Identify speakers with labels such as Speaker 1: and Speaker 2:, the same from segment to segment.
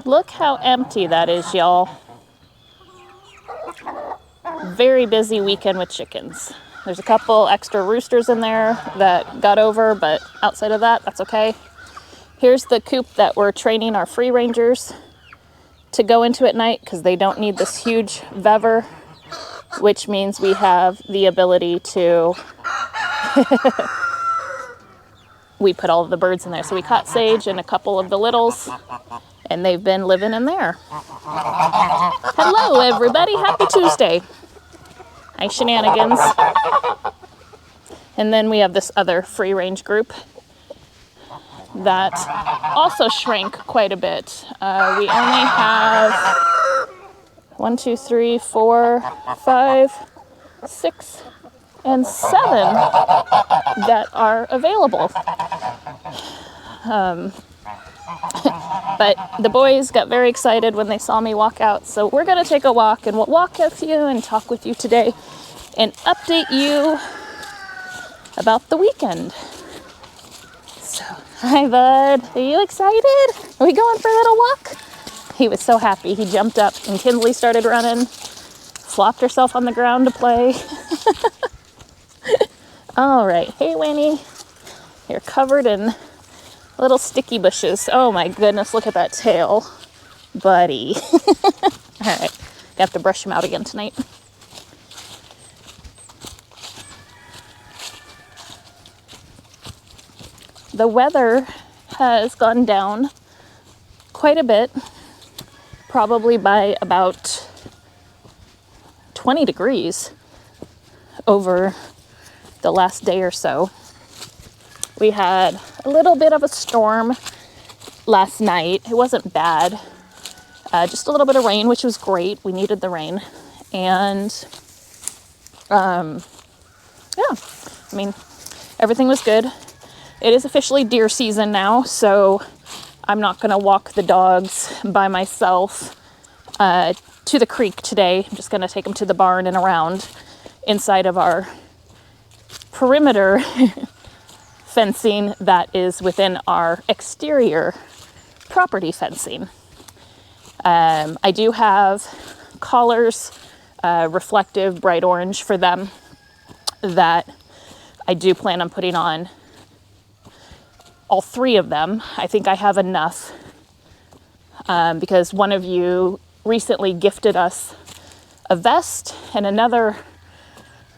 Speaker 1: Look how empty that is, y'all. Very busy weekend with chickens. There's a couple extra roosters in there that got over, but outside of that, that's okay. Here's the coop that we're training our free rangers to go into at night because they don't need this huge vever, which means we have the ability to we put all of the birds in there. So we caught Sage and a couple of the littles, and they've been living in there. Hello, everybody. Happy Tuesday. Hi, shenanigans. And then we have this other free-range group that also shrank quite a bit. We only have 1, 2, 3, 4, 5, 6, and 7 that are available. But the boys got very excited when they saw me walk out, so we're going to take a walk, and we'll walk with you and talk with you today and update you about the weekend. So, hi bud, are you excited? Are we going for a little walk? He was so happy. He jumped up and Kinsley started running, flopped herself on the ground to play. All right, hey Winnie, you're covered in little sticky bushes. Oh my goodness, look at that tail, buddy. All right, got to brush him out again tonight. The weather has gone down quite a bit, probably by about 20 degrees over the last day or so. We had a little bit of a storm last night. It wasn't bad, just a little bit of rain, which was great. We needed the rain. And yeah, I mean, everything was good. It is officially deer season now, so I'm not going to walk the dogs by myself to the creek today. I'm just going to take them to the barn and around inside of our perimeter fencing that is within our exterior property fencing. I do have collars, reflective bright orange for them, that I do plan on putting on all 3 of them. I think I have enough because one of you recently gifted us a vest and another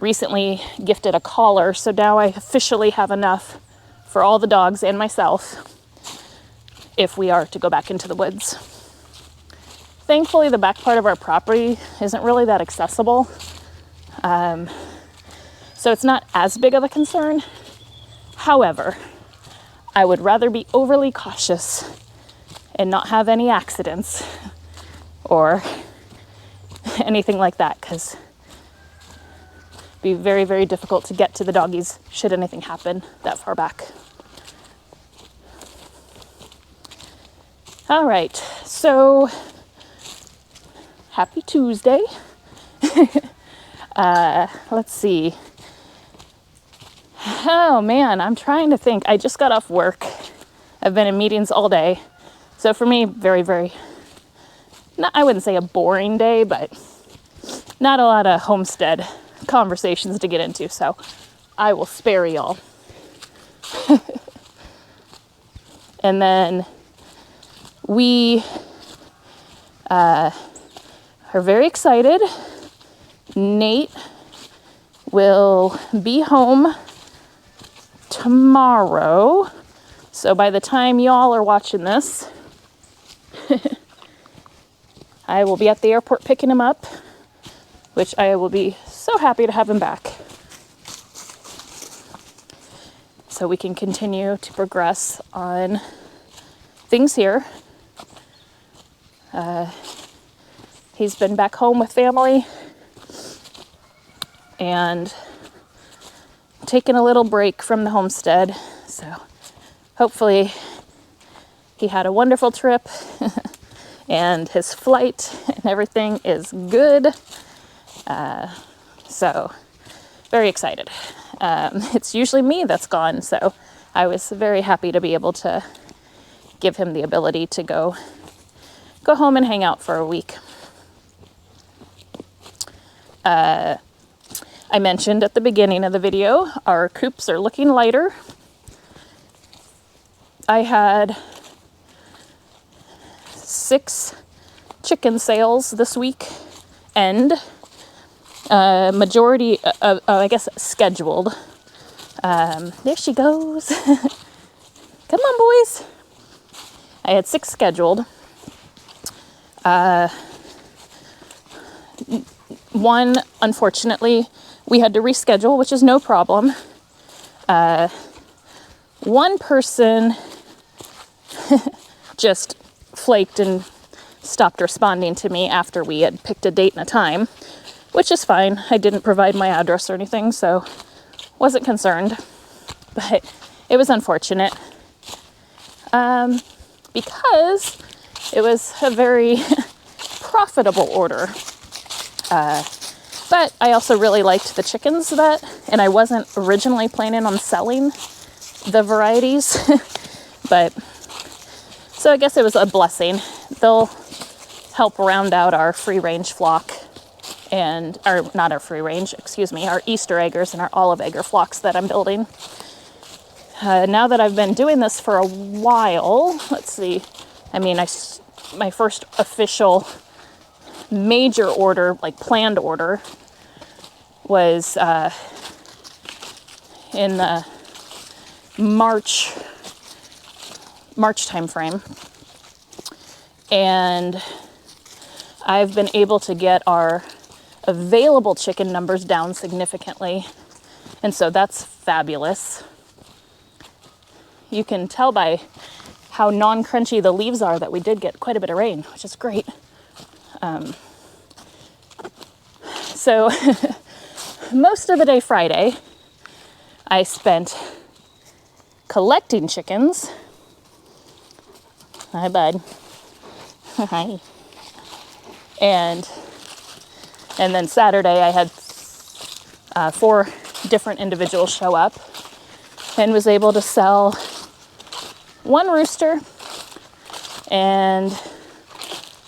Speaker 1: recently gifted a collar. So now I officially have enough for all the dogs and myself if we are to go back into the woods. Thankfully, the back part of our property isn't really that accessible. So it's not as big of a concern. However, I would rather be overly cautious and not have any accidents or anything like that, because it'd be very, very difficult to get to the doggies should anything happen that far back. All right, so happy Tuesday. Let's see. Oh man, I'm trying to think. I just got off work. I've been in meetings all day. So for me, very, very, I wouldn't say a boring day, but not a lot of Homestead conversations to get into. So I will spare y'all. And then we are very excited. Nate will be home tomorrow. So by the time y'all are watching this, I will be at the airport picking him up, which I will be so happy to have him back. So we can continue to progress on things here. He's been back home with family and taking a little break from the homestead. So hopefully he had a wonderful trip and his flight and everything is good. So very excited. It's usually me that's gone, so I was very happy to be able to give him the ability to go go home and hang out for a week. I mentioned at the beginning of the video, our coops are looking lighter. I had 6 chicken sales this week, and majority of, I guess, scheduled. There she goes. Come on, boys. I had 6 scheduled. One, unfortunately, we had to reschedule, which is no problem. One person just flaked and stopped responding to me after we had picked a date and a time, which is fine. I didn't provide my address or anything, so wasn't concerned. But it was unfortunate because it was a very profitable order. But I also really liked the chickens and I wasn't originally planning on selling the varieties, but so I guess it was a blessing. They'll help round out our free range flock or not our free range, excuse me, our Easter eggers and our olive egger flocks that I'm building. Now that I've been doing this for a while, let's see, my first official major order, like planned order, was in the March time frame, and I've been able to get our available chicken numbers down significantly, and so that's fabulous. You can tell by how non-crunchy the leaves are that we did get quite a bit of rain, which is great. So most of the day Friday, I spent collecting chickens. Hi, bud. Hi. And then Saturday, I had 4 different individuals show up and was able to sell 1 rooster and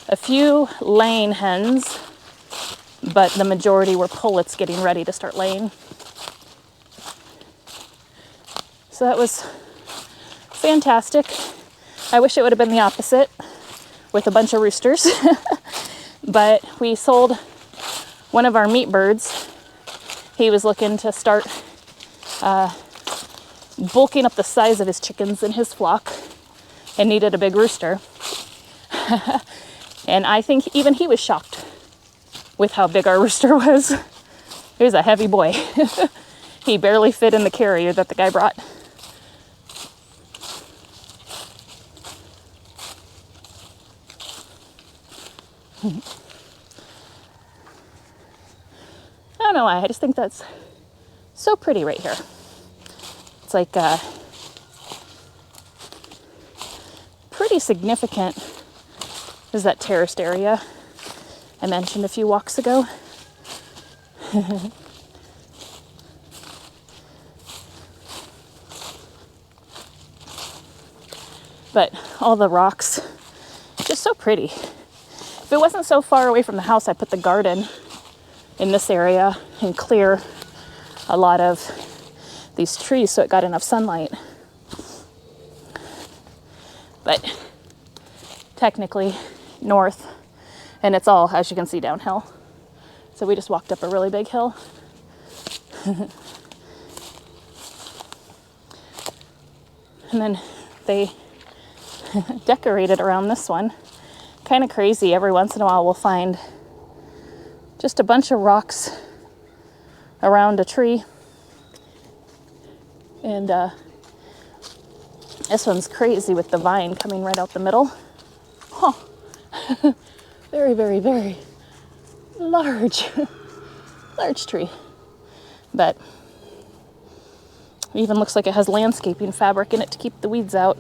Speaker 1: a few laying hens, but the majority were pullets getting ready to start laying. So that was fantastic. I wish it would have been the opposite with a bunch of roosters, but we sold one of our meat birds. He was looking to start bulking up the size of his chickens in his flock and needed a big rooster. And I think even he was shocked with how big our rooster was. He was a heavy boy. He barely fit in the carrier that the guy brought. I don't know why, I just think that's so pretty right here. It's like pretty significant is that terraced area I mentioned a few walks ago. But all the rocks, just so pretty. If it wasn't so far away from the house, I'd put the garden in this area and clear a lot of these trees so it got enough sunlight. But technically north, and it's all, as you can see, downhill. So we just walked up a really big hill. And then they decorated around this one. Kind of crazy. Every once in a while we'll find just a bunch of rocks around a tree. And this one's crazy with the vine coming right out the middle. Huh. Very, very, very large, large tree. But it even looks like it has landscaping fabric in it to keep the weeds out.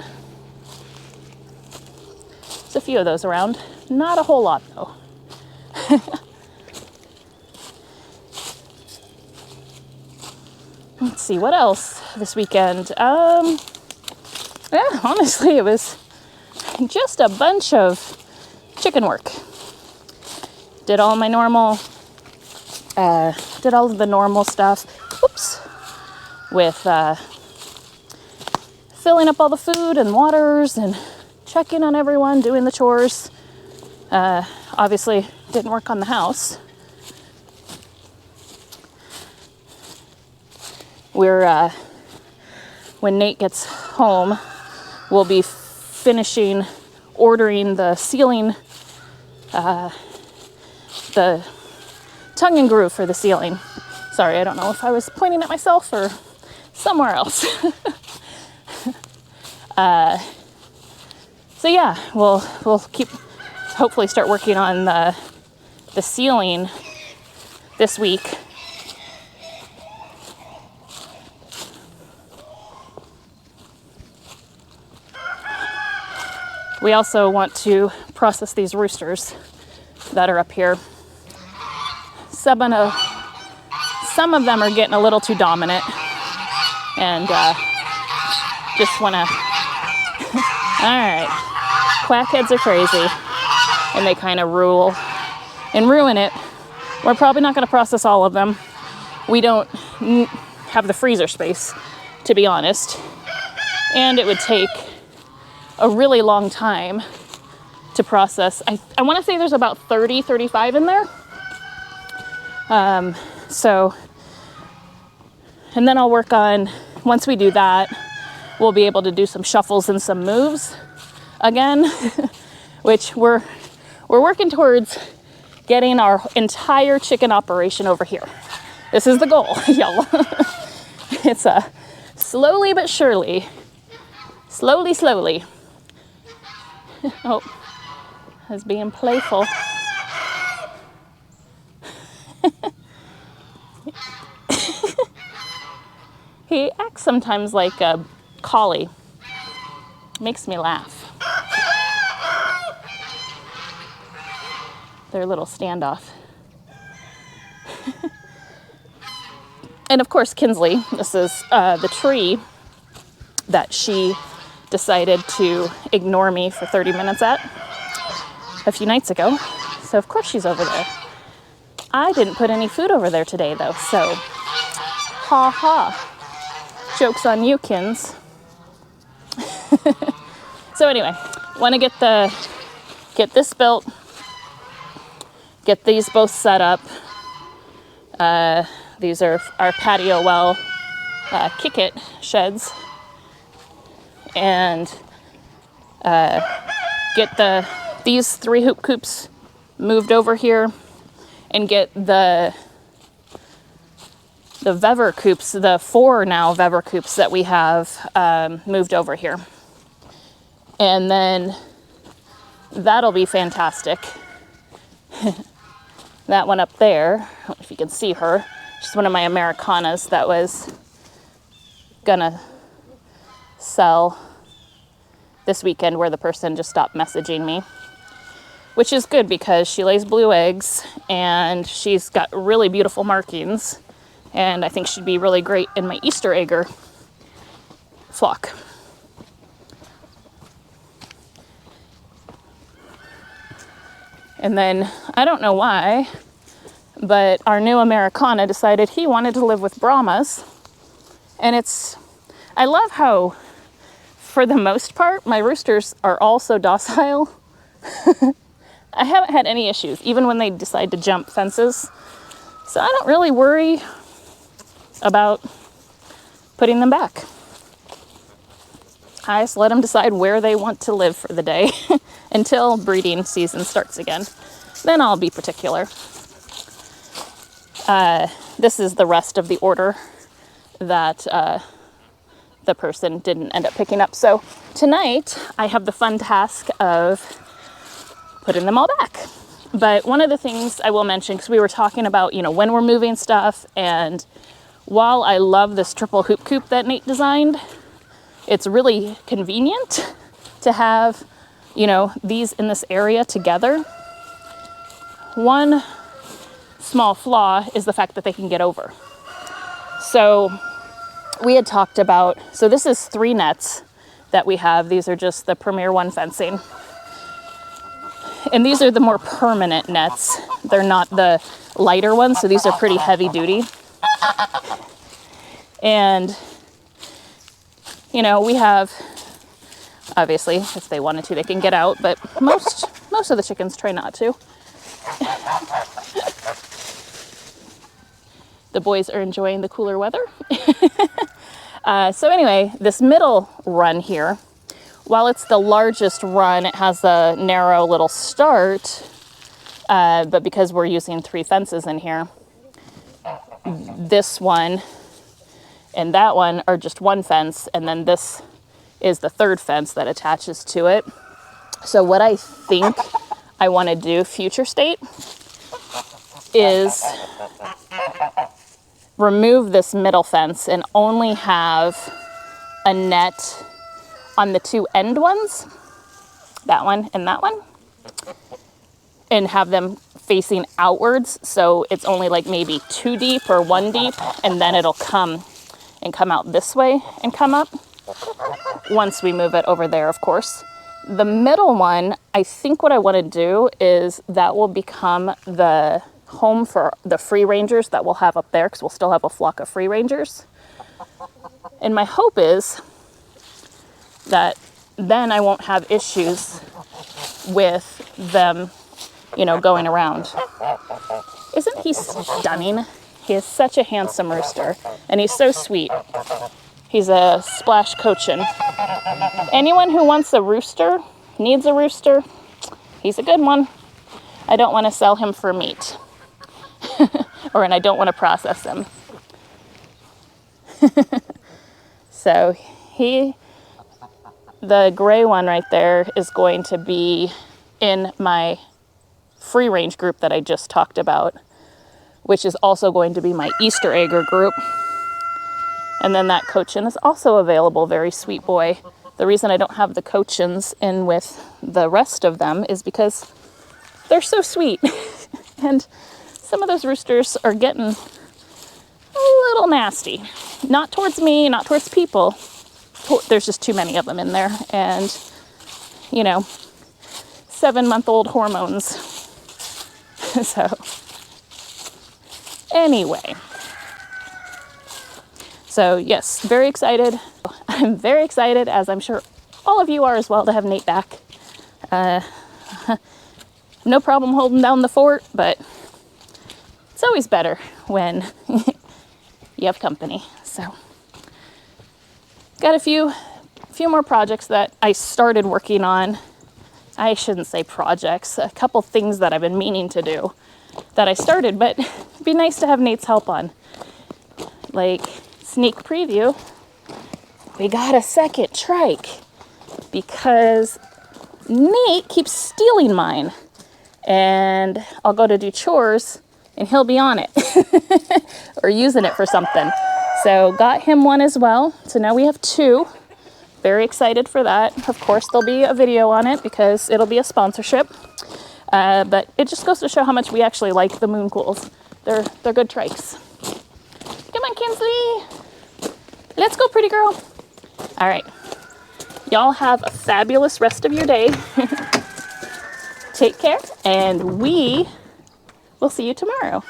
Speaker 1: There's a few of those around. Not a whole lot, though. Let's see, what else this weekend? Yeah, honestly, it was just a bunch of chicken work. Did all my normal, did all of the normal stuff, with filling up all the food and waters and checking on everyone, doing the chores. Obviously didn't work on the house. We're, when Nate gets home, we'll be finishing ordering the ceiling, the tongue and groove for the ceiling. Sorry, I don't know if I was pointing at myself or somewhere else. So yeah, we'll hopefully start working on the ceiling this week. We also want to process these roosters that are up here. Some of them are getting a little too dominant, and just want to. All right, quackheads are crazy, and they kind of rule and ruin it. We're probably not going to process all of them. We don't have the freezer space, to be honest, and it would take a really long time to process. I want to say there's about 35 in there. So, and then I'll work on, once we do that, we'll be able to do some shuffles and some moves again, which we're working towards getting our entire chicken operation over here. This is the goal, y'all. It's slowly but surely, slowly. Oh, I was being playful. He acts sometimes like a collie. Makes me laugh. Their little standoff. And of course, Kinsley, this is the tree that she decided to ignore me for 30 minutes at a few nights ago. So of course she's over there. I didn't put any food over there today though, so ha ha. Joke's on you, Kins. So anyway, want to get this built, get these both set up. These are our patio well kick-it sheds, and get these 3 hoop coops moved over here, and get the Vever coops, the 4 now Vever coops that we have moved over here. And then that'll be fantastic. That one up there, I don't know if you can see her, she's one of my Americanas that was gonna sell this weekend, where the person just stopped messaging me, which is good because she lays blue eggs and she's got really beautiful markings, and I think she'd be really great in my Easter egger flock. And then, I don't know why, but our new Americana decided he wanted to live with Brahmas. And I love how, for the most part, my roosters are all so docile. I haven't had any issues, even when they decide to jump fences. So I don't really worry about putting them back. I just let them decide where they want to live for the day until breeding season starts again. Then I'll be particular. This is the rest of the order that the person didn't end up picking up. So tonight I have the fun task of putting them all back. But one of the things I will mention, because we were talking about, when we're moving stuff, and while I love this triple hoop coop that Nate designed, it's really convenient to have, these in this area together. One small flaw is the fact that they can get over. So we had talked about, so this is 3 nets that we have. These are just the Premier One fencing. And these are the more permanent nets. They're not the lighter ones, so these are pretty heavy duty. And, you know, we have, obviously, if they wanted to, they can get out, but most of the chickens try not to. The boys are enjoying the cooler weather. So anyway, this middle run here, while it's the largest run, it has a narrow little start, but because we're using 3 fences in here, this one and that one are just 1 fence, and then this is the 3rd fence that attaches to it. So what I think I want to do, future state, is remove this middle fence and only have a net on the 2 end ones, that one and that one, and have them facing outwards, so it's only like maybe 2 deep or 1 deep, and then it'll come out this way and come up once we move it over there, of course. The middle one, I think what I want to do is that will become the home for the free rangers that we'll have up there, because we'll still have a flock of free rangers. And my hope is that then I won't have issues with them, you know, going around. Isn't he stunning? He is such a handsome rooster, and he's so sweet. He's a splash cochin. Anyone who wants a rooster, needs a rooster, he's a good one. I don't want to sell him for meat. And I don't want to process him. So the gray one right there is going to be in my free range group that I just talked about, which is also going to be my Easter egger group. And then that cochin is also available, very sweet boy. The reason I don't have the cochins in with the rest of them is because they're so sweet. And some of those roosters are getting a little nasty. Not towards me, not towards people. There's just too many of them in there. And, you know, 7-month-old hormones. So, anyway. So, yes, very excited. I'm very excited, as I'm sure all of you are as well, to have Nate back. No problem holding down the fort, but it's always better when you have company. So, got a few more projects that I started working on. I shouldn't say projects, a couple things that I've been meaning to do that I started, but it'd be nice to have Nate's help on. Like, sneak preview, we got a second trike because Nate keeps stealing mine, and I'll go to do chores and he'll be on it or using it for something. So got him one as well. So now we have 2. Very excited for that. Of course, there'll be a video on it because it'll be a sponsorship. But it just goes to show how much we actually like the moon cools. They're good trikes. Come on, Kinsley. Let's go, pretty girl. All right. Y'all have a fabulous rest of your day. Take care, and we will see you tomorrow.